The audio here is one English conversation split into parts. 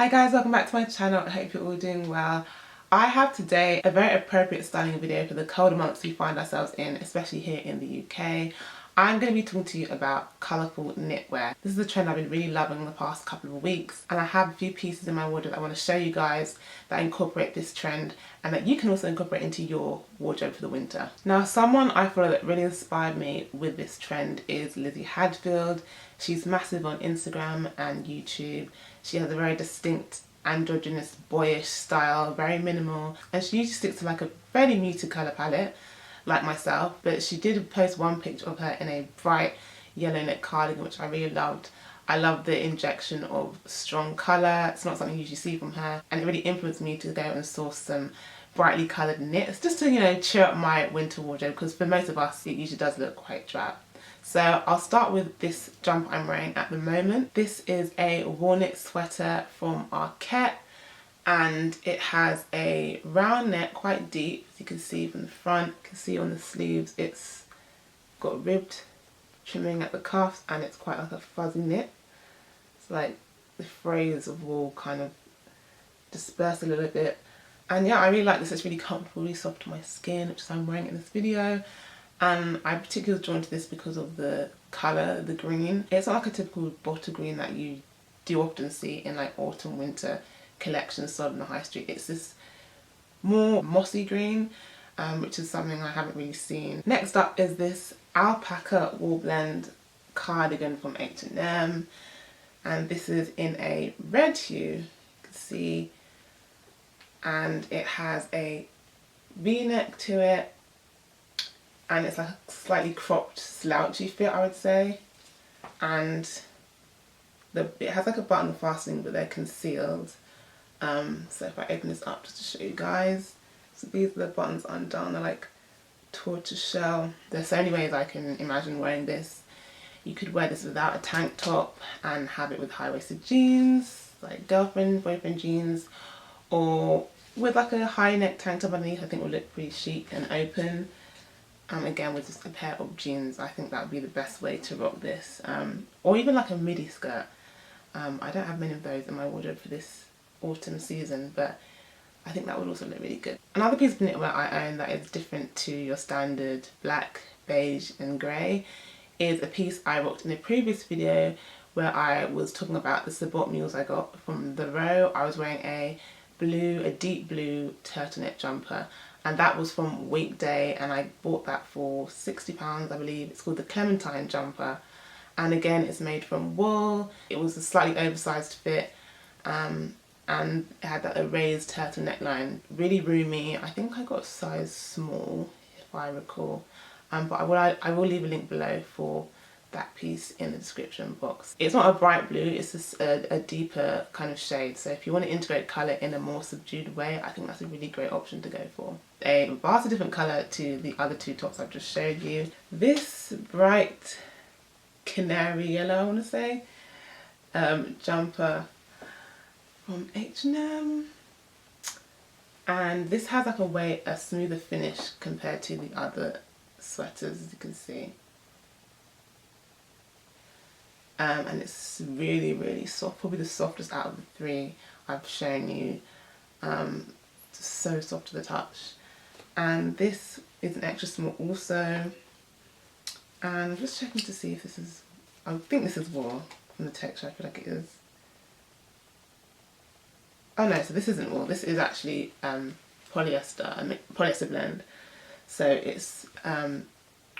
Hi guys, welcome back to my channel. I hope you're all doing well. I have today a very appropriate styling video for the colder months we find ourselves in, especially here in the UK. I'm going to be talking to you about colourful knitwear. This is a trend I've been really loving the past couple of weeks, and I have a few pieces in my wardrobe I want to show you guys that incorporate this trend and that you can also incorporate into your wardrobe for the winter. Now, someone I follow that really inspired me with this trend is Lizzie Hadfield. She's massive on Instagram and YouTube. She has a very distinct androgynous boyish style, very minimal, and she usually sticks to like a fairly muted colour palette like myself, but she did post one picture of her in a bright yellow knit cardigan which I really loved. I love the injection of strong colour. It's not something you usually see from her, and it really influenced me to go and source some brightly coloured knits just to, you know, cheer up my winter wardrobe, because for most of us it usually does look quite drab. So I'll start with this jumper I'm wearing at the moment. This is a wool knit sweater from KNITS, and it has a round neck, quite deep, as you can see from the front. You can see on the sleeves it's got ribbed trimming at the cuffs, and it's quite like a fuzzy knit. It's like the frays of wool kind of dispersed a little bit. And yeah, I really like this. It's really comfortable, really soft on my skin, which is why I'm wearing it in this video. And I'm particularly drawn to this because of the colour, the green. It's not like a typical bottle green that you do often see in like autumn winter collections sold on the high street. It's this more mossy green, which is something I haven't really seen. Next up is this alpaca wool blend cardigan from H&M, and this is in a red hue, you can see, and it has a V-neck to it, and it's like a slightly cropped slouchy fit, I would say, and it has like a button fastening but they're concealed. So if I open this up just to show you guys, so these are the buttons undone. They're like tortoise shell. There's so many ways I can imagine wearing this. You could wear this without a tank top and have it with high-waisted jeans, like girlfriend, boyfriend jeans, or with like a high neck tank top underneath. I think will look pretty chic and open. Again, with just a pair of jeans, I think that would be the best way to rock this. Or even like a midi skirt. I don't have many of those in my wardrobe for this autumn season, but I think that would also look really good. Another piece of knitwear I own that is different to your standard black, beige and grey is a piece I rocked in a previous video where I was talking about the sabot mules I got from the row. I was wearing a deep blue turtleneck jumper, and that was from Weekday, and I bought that for £60 I believe. It's called the Clementine jumper, and again it's made from wool. It was a slightly oversized fit, and it had that raised turtle neckline, really roomy. I think I got a size small if I recall, but I will leave a link below for that piece in the description box. It's not a bright blue, it's just a deeper kind of shade, so if you want to integrate colour in a more subdued way, I think that's a really great option to go for. A vastly different colour to the other two tops I've just showed you. This bright canary yellow, I want to say, jumper from H&M, and this has like a smoother finish compared to the other sweaters, as you can see. And it's really soft, probably the softest out of the three I've shown you. It's so soft to the touch. And this is an extra small also, and I'm just checking to see if this is, I think this is wool from the texture. I feel like it is. Oh no, so this isn't wool, this is actually polyester, a polyester blend, so it's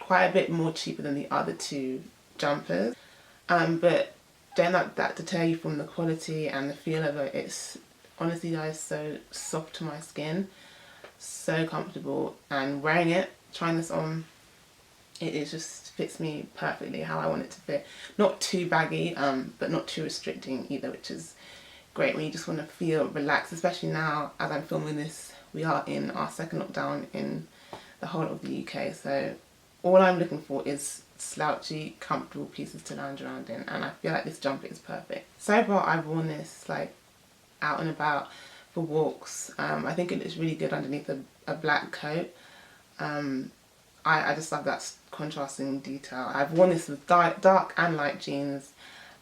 quite a bit more cheaper than the other two jumpers. But don't let that deter you from the quality and the feel of it. It's honestly, guys, so soft to my skin, so comfortable, and wearing it, trying this on, it just fits me perfectly how I want it to fit. Not too baggy, but not too restricting either, which is great when you just want to feel relaxed, especially now as I'm filming this, we are in our second lockdown in the whole of the UK, so all I'm looking for is slouchy, comfortable pieces to lounge around in, and I feel like this jumper is perfect. So far I've worn this like out and about for walks. I think it looks really good underneath a black coat. I just love that contrasting detail. I've worn this with dark and light jeans,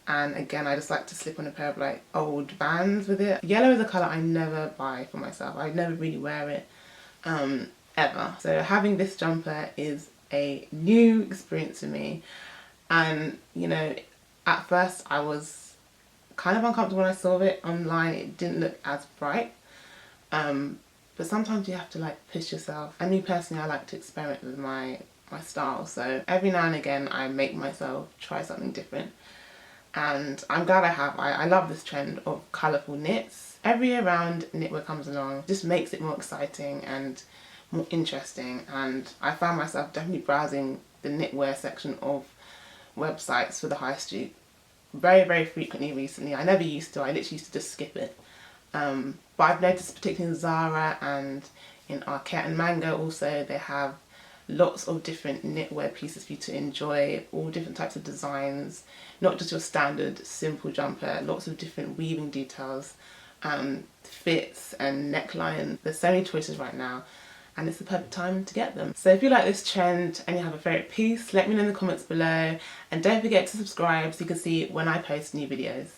and again I just like to slip on a pair of like old Vans with it. Yellow is a colour I never buy for myself. I never really wear it ever. So having this jumper is a new experience for me, and you know, at first I was kind of uncomfortable when I saw it online. It didn't look as bright, but sometimes you have to like push yourself. And me personally, I like to experiment with my style, so every now and again I make myself try something different, and I'm glad I have. I love this trend of colourful knits. Every year round knitwear comes along, just makes it more exciting and more interesting, and I found myself definitely browsing the knitwear section of websites for the high street very frequently recently. I never used to. I literally used to just skip it, but I've noticed particularly in Zara and in Arket and Mango also, they have lots of different knitwear pieces for you to enjoy, all different types of designs, not just your standard simple jumper, lots of different weaving details, fits and necklines. There's so many choices right now, and it's the perfect time to get them. So if you like this trend and you have a favourite piece, let me know in the comments below, and don't forget to subscribe so you can see when I post new videos.